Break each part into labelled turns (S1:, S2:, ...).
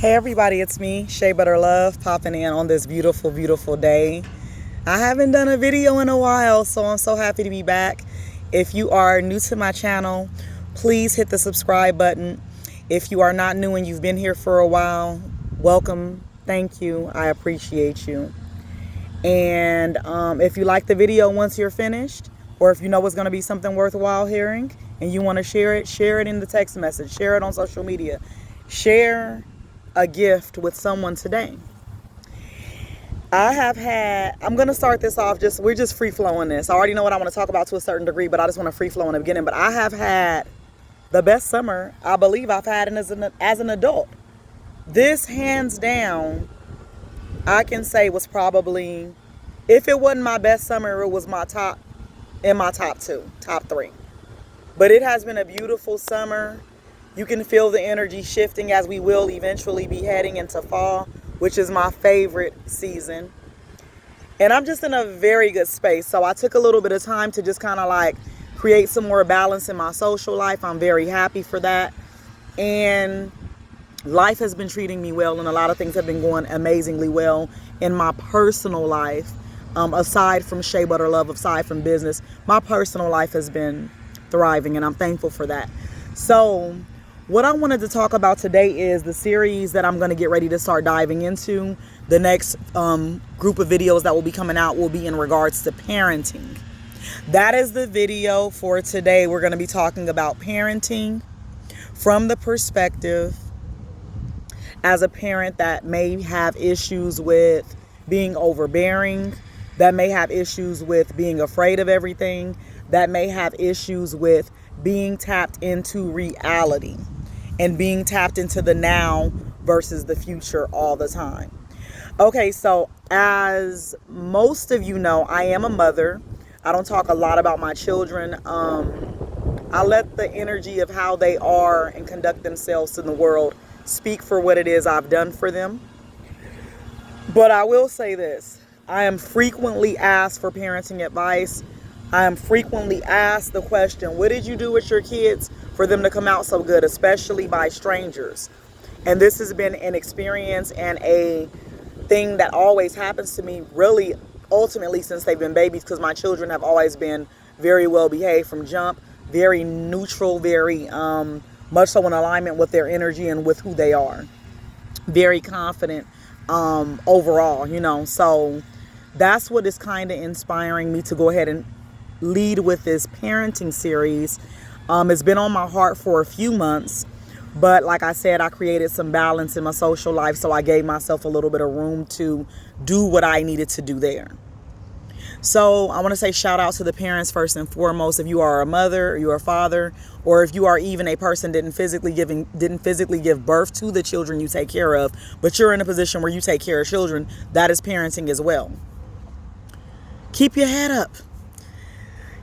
S1: Hey everybody, it's me, Shea Butter Love, popping in on this beautiful, beautiful day. I haven't done a video in a while, so I'm so happy to be back. If you are new to my channel, please hit the subscribe button. If you are not new and you've been here for a while, welcome. Thank you. I appreciate you. And if you like the video once you're finished, or if you know it's going to be something worthwhile hearing and you want to share it in the text message, share it on social media, share a gift with someone today. I'm going to start this off, we're just free flowing this. I already know what I want to talk about to a certain degree, but I just want to free flow in the beginning. But I have had the best summer I believe I've had as an adult. This, hands down, I can say was probably, if it wasn't my best summer, it was my top 3. But it has been a beautiful summer. You can feel the energy shifting as we will eventually be heading into fall, which is my favorite season. And I'm just in a very good space. So I took a little bit of time to just kind of like create some more balance in my social life. I'm very happy for that. And life has been treating me well, and a lot of things have been going amazingly well in my personal life. Aside from Shea Butter Love, aside from business, my personal life has been thriving, and I'm thankful for that. So what I wanted to talk about today is the series that I'm going to get ready to start diving into. The next group of videos that will be coming out will be in regards to parenting. That is the video for today. We're going to be talking about parenting from the perspective as a parent that may have issues with being overbearing, that may have issues with being afraid of everything, that may have issues with being tapped into reality and being tapped into the now versus the future all the time. Okay, so as most of you know, I am a mother. I don't talk a lot about my children. I let the energy of how they are and conduct themselves in the world speak for what it is I've done for them. But I will say this. I am frequently asked for parenting advice. I am frequently asked the question, what did you do with your kids for them to come out so good, especially by strangers? And this has been an experience and a thing that always happens to me, really, ultimately, since they've been babies, because my children have always been very well behaved from jump, very neutral, very much so in alignment with their energy and with who they are. Very confident overall, So that's what is kind of inspiring me to go ahead and lead with this parenting series. It's been on my heart for a few months, but like I said, I created some balance in my social life, so I gave myself a little bit of room to do what I needed to do there. So I want to say shout out to the parents first and foremost. If you are a mother, or you're a father, or if you are even a person didn't physically give birth to the children you take care of, but you're in a position where you take care of children, that is parenting as well. Keep your head up.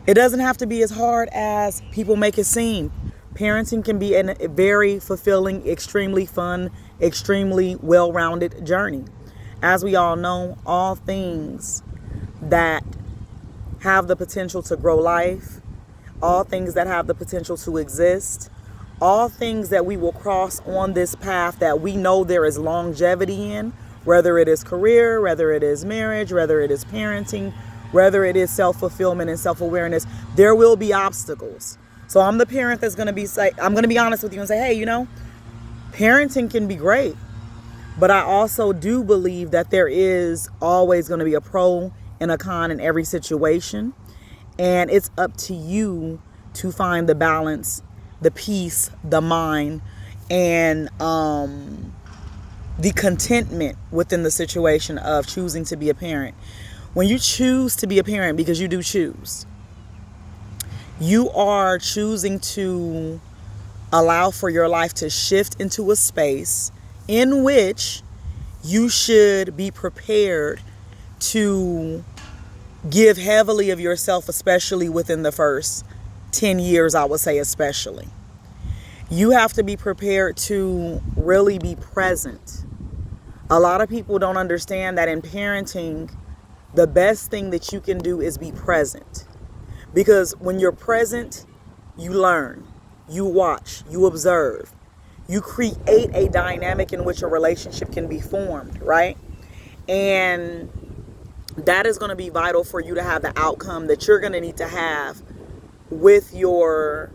S1: It doesn't have to be as hard as people make it seem. Parenting can be a very fulfilling, extremely fun, extremely well-rounded journey. As we all know, all things that have the potential to grow life, all things that have the potential to exist, all things that we will cross on this path that we know there is longevity in, whether it is career, whether it is marriage, whether it is parenting, whether it is self-fulfillment and self-awareness, there will be obstacles. So I'm the parent that's going to be honest with you and say, hey, parenting can be great. But I also do believe that there is always going to be a pro and a con in every situation. And it's up to you to find the balance, the peace, the mind, and the contentment within the situation of choosing to be a parent. When you choose to be a parent, because you do choose, you are choosing to allow for your life to shift into a space in which you should be prepared to give heavily of yourself, especially within the first 10 years, I would say especially. You have to be prepared to really be present. A lot of people don't understand that in parenting, the best thing that you can do is be present. Because when you're present, you learn, you watch, you observe. you create a dynamic in which a relationship can be formed, right? And that is going to be vital for you to have the outcome that you're going to need to have with your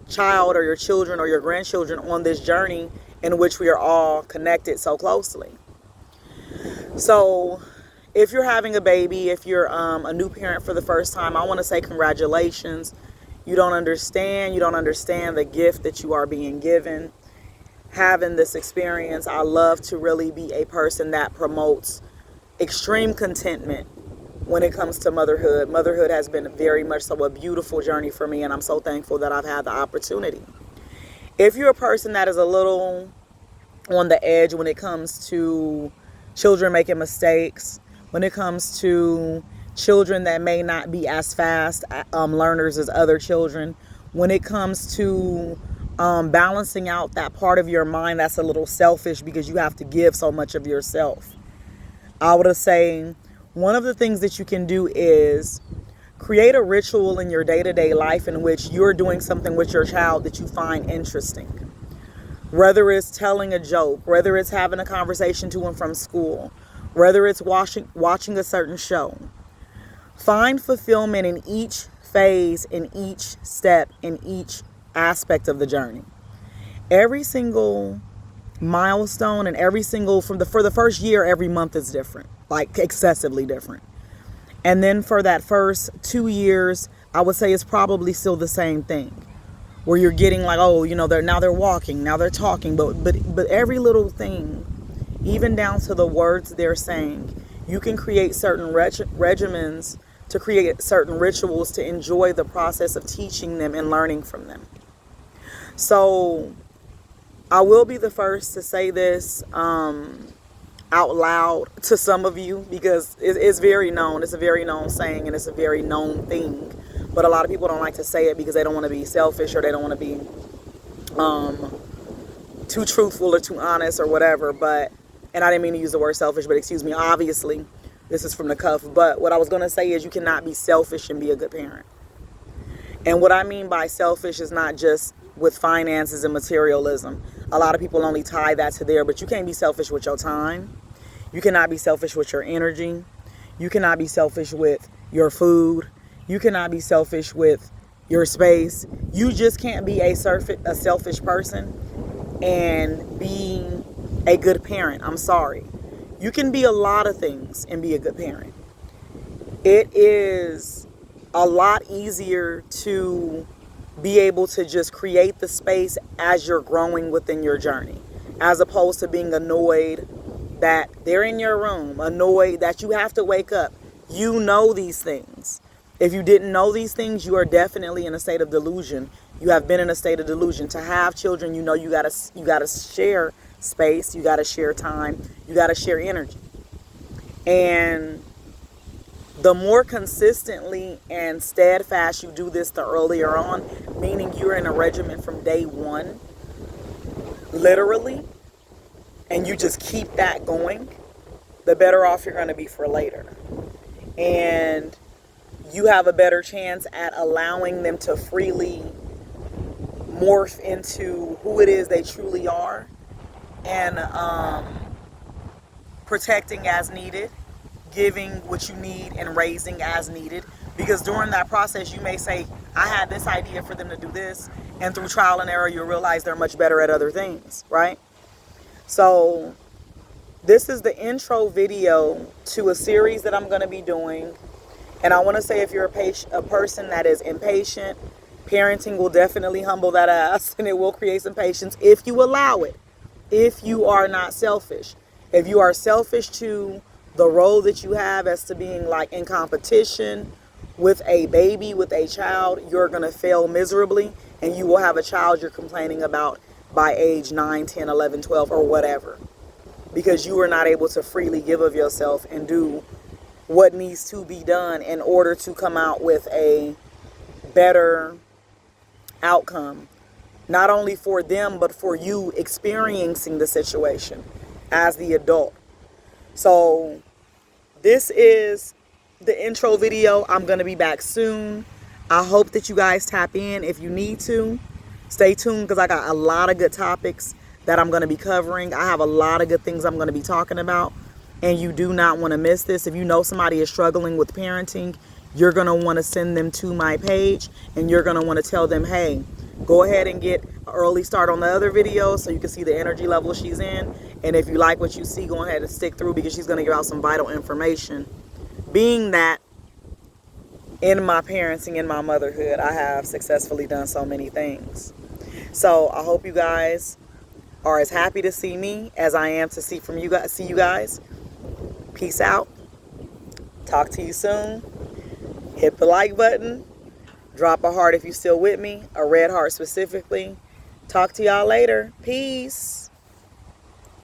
S1: child or your children or your grandchildren on this journey in which we are all connected so closely. So if you're having a baby, if you're a new parent for the first time, I want to say congratulations. You don't understand the gift that you are being given. Having this experience, I love to really be a person that promotes extreme contentment when it comes to motherhood. Motherhood has been very much so a beautiful journey for me, and I'm so thankful that I've had the opportunity. If you're a person that is a little on the edge when it comes to children making mistakes, when it comes to children that may not be as fast learners as other children, when it comes to balancing out that part of your mind that's a little selfish because you have to give so much of yourself, I would say one of the things that you can do is create a ritual in your day-to-day life in which you're doing something with your child that you find interesting. Whether it's telling a joke, whether it's having a conversation to and from school, whether it's watching a certain show. Find fulfillment in each phase, in each step, in each aspect of the journey. Every single milestone and for the first year, every month is different, like excessively different. And then for that first 2 years, I would say it's probably still the same thing, where you're getting like, oh, they're walking, now they're talking, but every little thing, even down to the words they're saying, you can create certain regimens to create certain rituals to enjoy the process of teaching them and learning from them. So I will be the first to say this out loud to some of you because it's very known. It's a very known saying and it's a very known thing. But a lot of people don't like to say it because they don't want to be selfish or they don't want to be too truthful or too honest or whatever. And I didn't mean to use the word selfish, but excuse me, obviously this is from the cuff. But what I was going to say is you cannot be selfish and be a good parent. And what I mean by selfish is not just with finances and materialism. A lot of people only tie that to there, but you can't be selfish with your time. You cannot be selfish with your energy. You cannot be selfish with your food. You cannot be selfish with your space. You just can't be a selfish person and be a good parent. I'm sorry. You can be a lot of things and be a good parent. It is a lot easier to be able to just create the space as you're growing within your journey, as opposed to being annoyed that they're in your room, annoyed that you have to wake up. You know these things. If you didn't know these things, you are definitely in a state of delusion. You have been in a state of delusion. To have children, you gotta share space, you gotta share time, you gotta share energy. And the more consistently and steadfast you do this the earlier on, meaning you're in a regimen from day one, literally, and you just keep that going, the better off you're going to be for later. And you have a better chance at allowing them to freely morph into who it is they truly are and protecting as needed, giving what you need and raising as needed. Because during that process, you may say, I had this idea for them to do this, and through trial and error, you'll realize they're much better at other things, right? So this is the intro video to a series that I'm going to be doing. And I want to say, if you're a person that is impatient, parenting will definitely humble that ass, and it will create some patience if you allow it. If you are not selfish. If you are selfish to the role that you have as to being like in competition with a baby, with a child, you're going to fail miserably, and you will have a child you're complaining about by age 9, 10, 11, 12, or whatever, because you are not able to freely give of yourself and do what needs to be done in order to come out with a better outcome, not only for them, but for you experiencing the situation as the adult. So this is the intro video. I'm going to be back soon. I hope that you guys tap in. If you need to, stay tuned, because I got a lot of good topics that I'm going to be covering. I have a lot of good things I'm going to be talking about, and you do not want to miss this. If you know somebody is struggling with parenting, you're going to want to send them to my page, and you're going to want to tell them, hey, go ahead and get an early start on the other videos so you can see the energy level she's in. And if you like what you see, go ahead and stick through, because she's going to give out some vital information. Being that in my parenting, in my motherhood, I have successfully done so many things. So I hope you guys are as happy to see me as I am to see you guys. Peace out. Talk to you soon. Hit the like button. Drop a heart if you're still with me. A red heart specifically. Talk to y'all later. Peace.